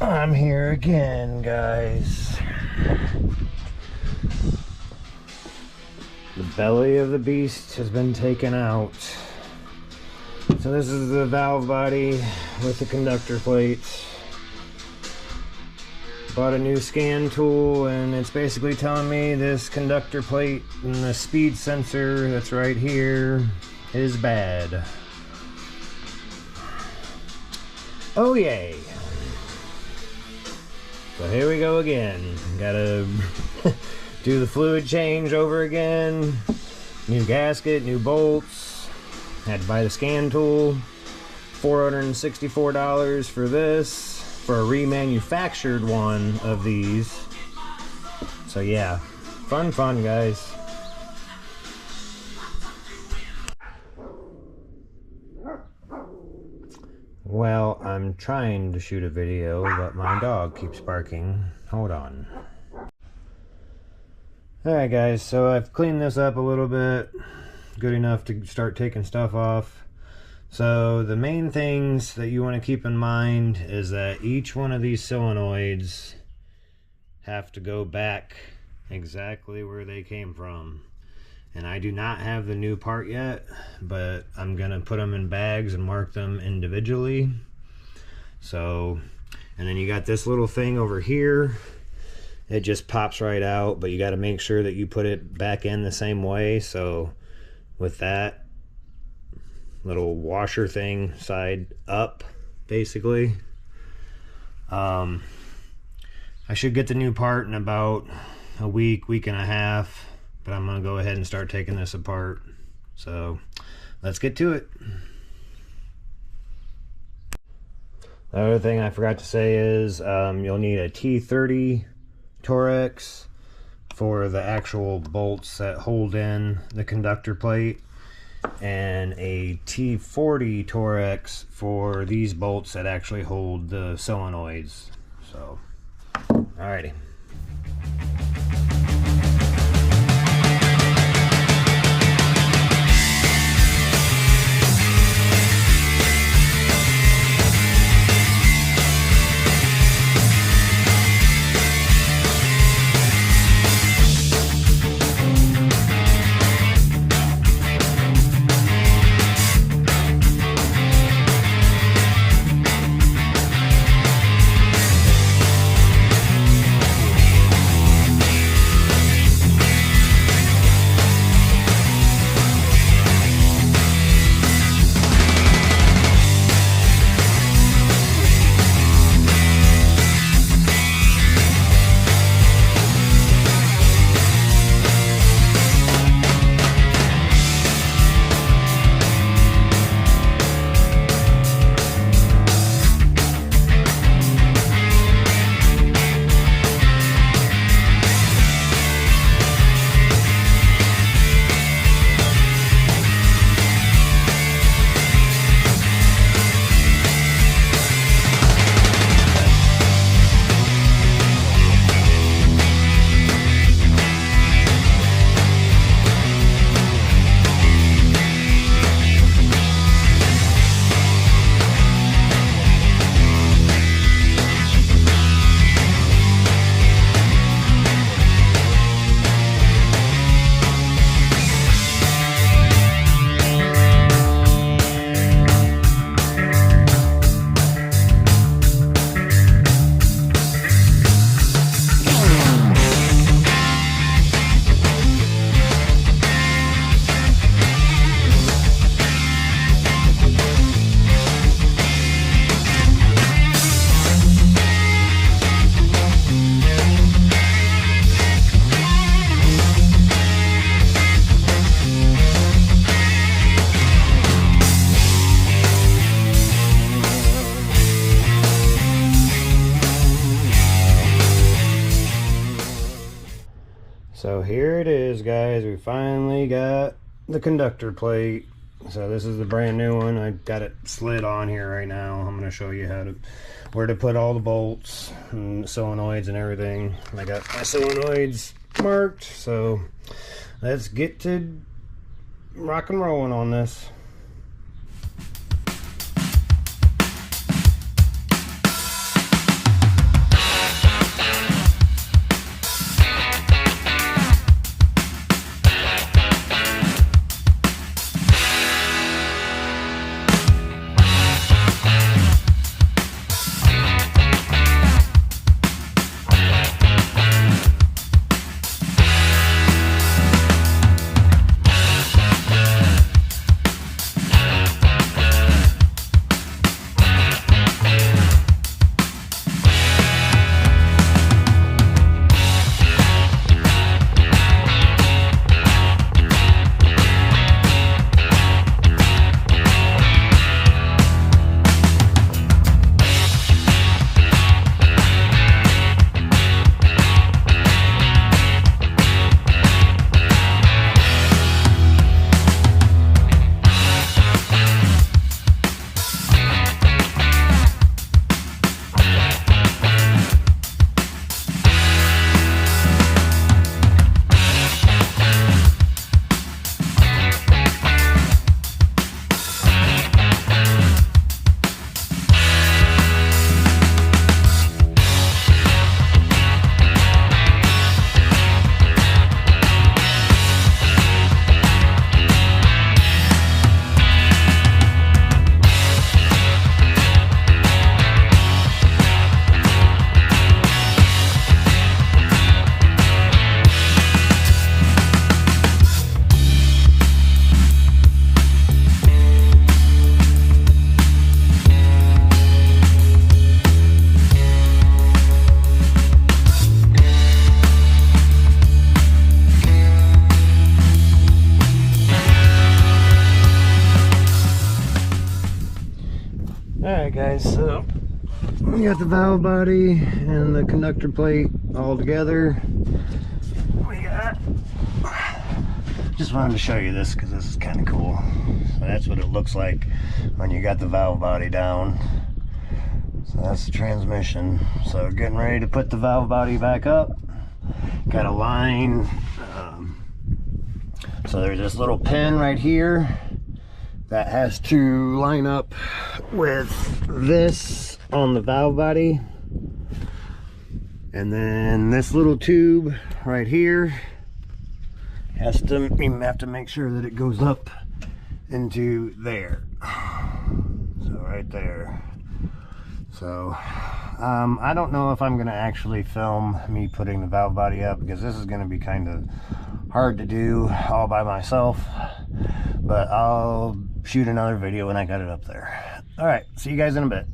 I'm here again, guys. The belly of the beast has been taken out. So this is the valve body with the conductor plates. Bought a new scan tool, and it's basically telling me this conductor plate and the speed sensor that's right here is bad. Oh yay. So here we go again. Gotta do the fluid change over again. New gasket, new bolts. Had to buy the scan tool. $464 for this, for a remanufactured one of these. So yeah, fun guys. Well, I'm trying to shoot a video, but my dog keeps barking. Hold on. Alright guys, so I've cleaned this up a little bit. Good enough to start taking stuff off. So the main things that you want to keep in mind is that each one of these solenoids have to go back exactly where they came from. And I do not have the new part yet, but I'm gonna put them in bags and mark them individually. So, and then you got this little thing over here. It just pops right out, but you got to make sure that you put it back in the same way. So with that little washer thing side up, basically. I should get the new part in about a week and a half. But I'm going to go ahead and start taking this apart. So let's get to it. The other thing I forgot to say is you'll need a T30 Torex for the actual bolts that hold in the conductor plate, and a T40 Torex for these bolts that actually hold the solenoids. So, alrighty. So here it is, guys. We finally got the conductor plate. So this is the brand new one. I got it slid on here right now. I'm going to show you where to put all the bolts and solenoids and everything. I got my solenoids marked. So let's get to rock and rolling on this. Alright guys, so we got the valve body and the conductor plate all together. Just wanted to show you this because this is kind of cool. So that's what it looks like when you got the valve body down. So that's the transmission. So getting ready to put the valve body back up. Got a line. So there's this little pin right here that has to line up with this on the valve body. And then this little tube right here you have to make sure that it goes up into there. So right there. So I don't know if I'm gonna actually film me putting the valve body up because this is gonna be kind of hard to do all by myself, but I'll shoot another video when I got it up there. All right, see you guys in a bit.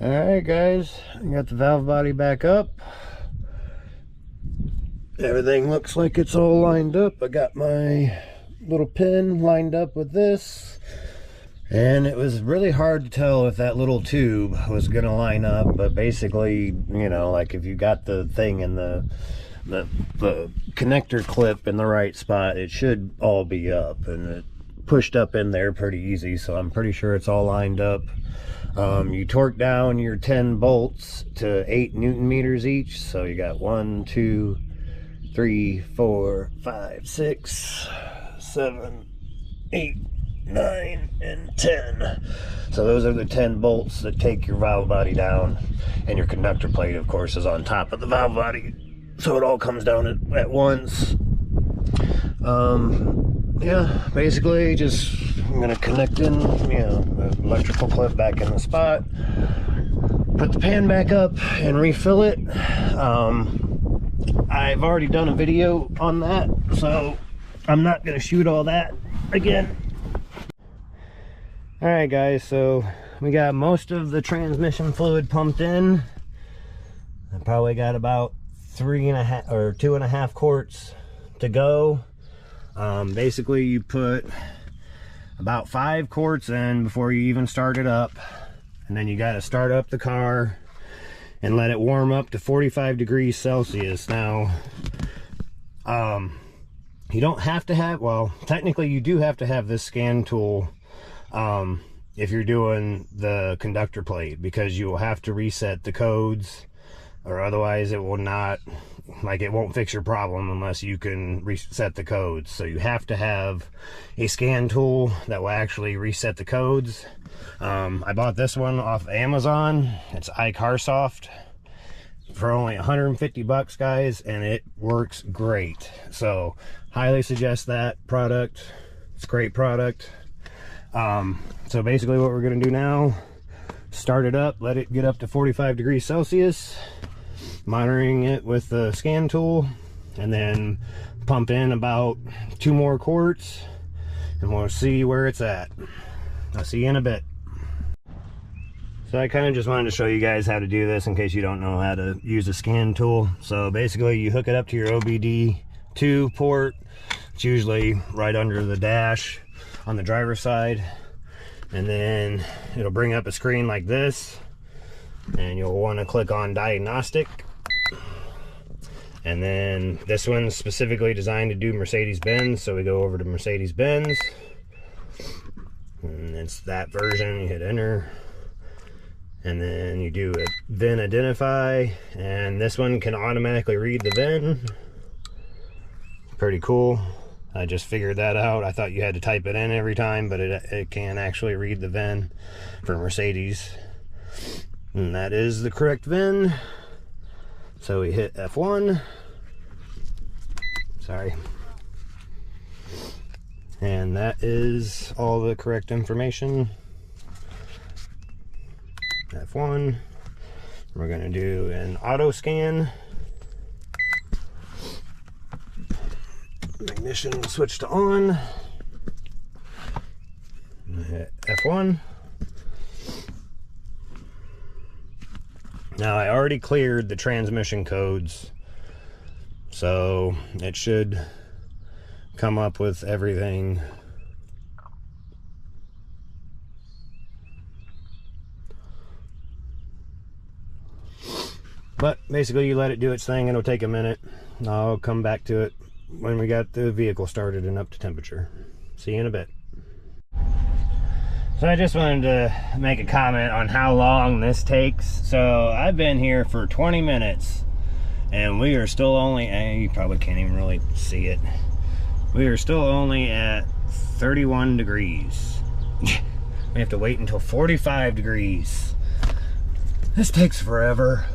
All right guys, I got the valve body back up. Everything looks like it's all lined up. I got my little pin lined up with this, and it was really hard to tell if that little tube was gonna line up, but basically, you know, like if you got the thing in the connector clip in the right spot, it should all be up, and it pushed up in there pretty easy, so I'm pretty sure it's all lined up. You torque down your 10 bolts to 8 Newton meters each, so you got 1, 2, 3, 4, 5, 6, 7, 8, 9, and 10. So those are the 10 bolts that take your valve body down, and your conductor plate, of course, is on top of the valve body, so it all comes down at once. Yeah, basically just I'm gonna connect in, you know, the electrical clip back in the spot, put the pan back up and refill it. I've already done a video on that, so I'm not gonna shoot all that again. All right guys, so we got most of the transmission fluid pumped in. I probably got about 3.5 or 2.5 quarts to go. Basically you put about 5 quarts in before you even start it up, and then you got to start up the car and let it warm up to 45 degrees Celsius. Now you don't have to have, well, technically you do have to have this scan tool if you're doing the conductor plate, because you will have to reset the codes, or otherwise it will not, like, it won't fix your problem unless you can reset the codes. So you have to have a scan tool that will actually reset the codes. I bought this one off Amazon. It's iCarSoft for only 150 bucks, guys, and it works great. So highly suggest that product. It's a great product. So basically what we're going to do now, start it up, let it get up to 45 degrees Celsius, monitoring it with the scan tool, and then pump in about 2 more quarts, and we'll see where it's at. I'll see you in a bit. So I kind of just wanted to show you guys how to do this in case you don't know how to use a scan tool. So basically you hook it up to your OBD2 port. It's usually right under the dash on the driver's side, and then it'll bring up a screen like this, and you'll want to click on diagnostic. And then this one's specifically designed to do Mercedes-Benz, so we go over to Mercedes-Benz, and it's that version. You hit enter, and then you do a VIN identify, and this one can automatically read the VIN. Pretty cool. I just figured that out. I thought you had to type it in every time, but it can actually read the VIN for Mercedes, and that is the correct VIN. So we hit F1, sorry, and that is all the correct information. F1, we're going to do an auto scan. Ignition switch to on, hit F1. Now I already cleared the transmission codes, so it should come up with everything But basically you let it do its thing. It'll take a minute. I'll come back to it when we got the vehicle started and up to temperature. See you in a bit. So I just wanted to make a comment on how long this takes. So I've been here for 20 minutes and we are still only, you probably can't even really see it. We are still only at 31 degrees. We have to wait until 45 degrees. This takes forever.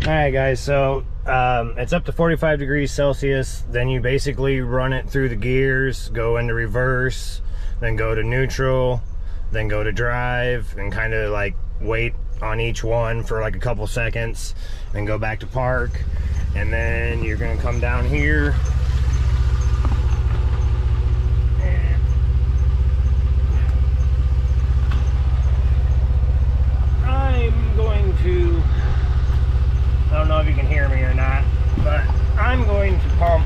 Alright guys, so it's up to 45 degrees Celsius. Then you basically run it through the gears, go into reverse, then go to neutral, then go to drive, and kind of like wait on each one for like a couple seconds, then go back to park, and then you're gonna come down here. I'm going to, I don't know if you can hear me or not, but I'm going to pump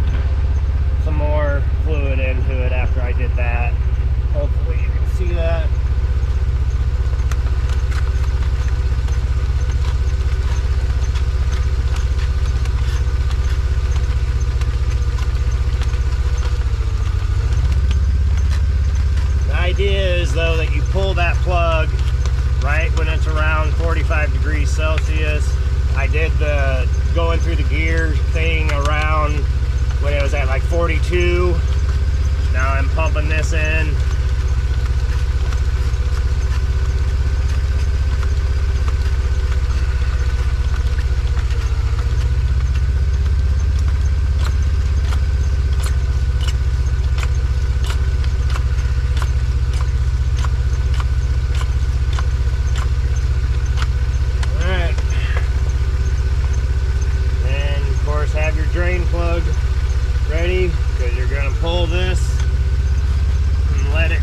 some more fluid into it after I did that. Hopefully you can see that. The idea is though that you pull that plug right when it's around 45 degrees Celsius. I did the going through the gear thing around when it was at like 42. Now I'm pumping this in. Drain plug ready, because you're going to pull this and let it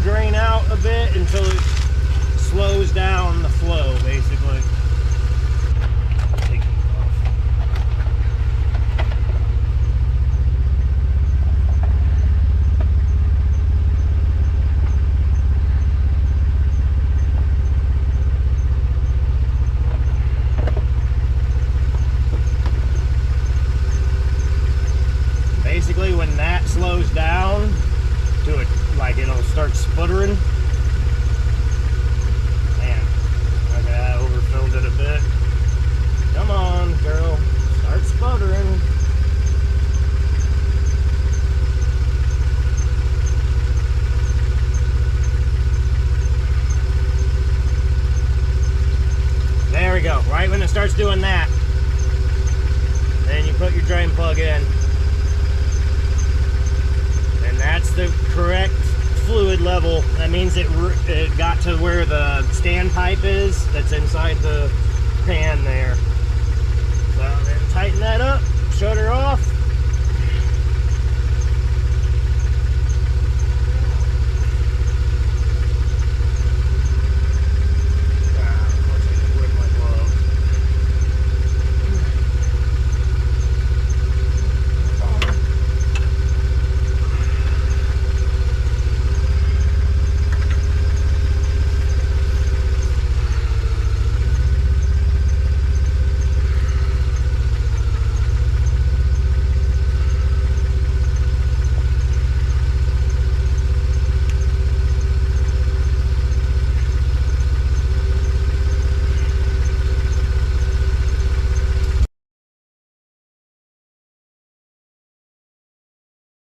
drain out a bit until it slows down the flow, basically. Take these off. Basically, when that slows down to it, like it'll start sputtering. Man, look at that, overfilled it a bit. Come on, girl, start sputtering. There we go. Right when it starts doing that, then you put your drain plug in. That's the correct fluid level. That means it got to where the standpipe is that's inside the pan there. So then tighten that up, shut her off,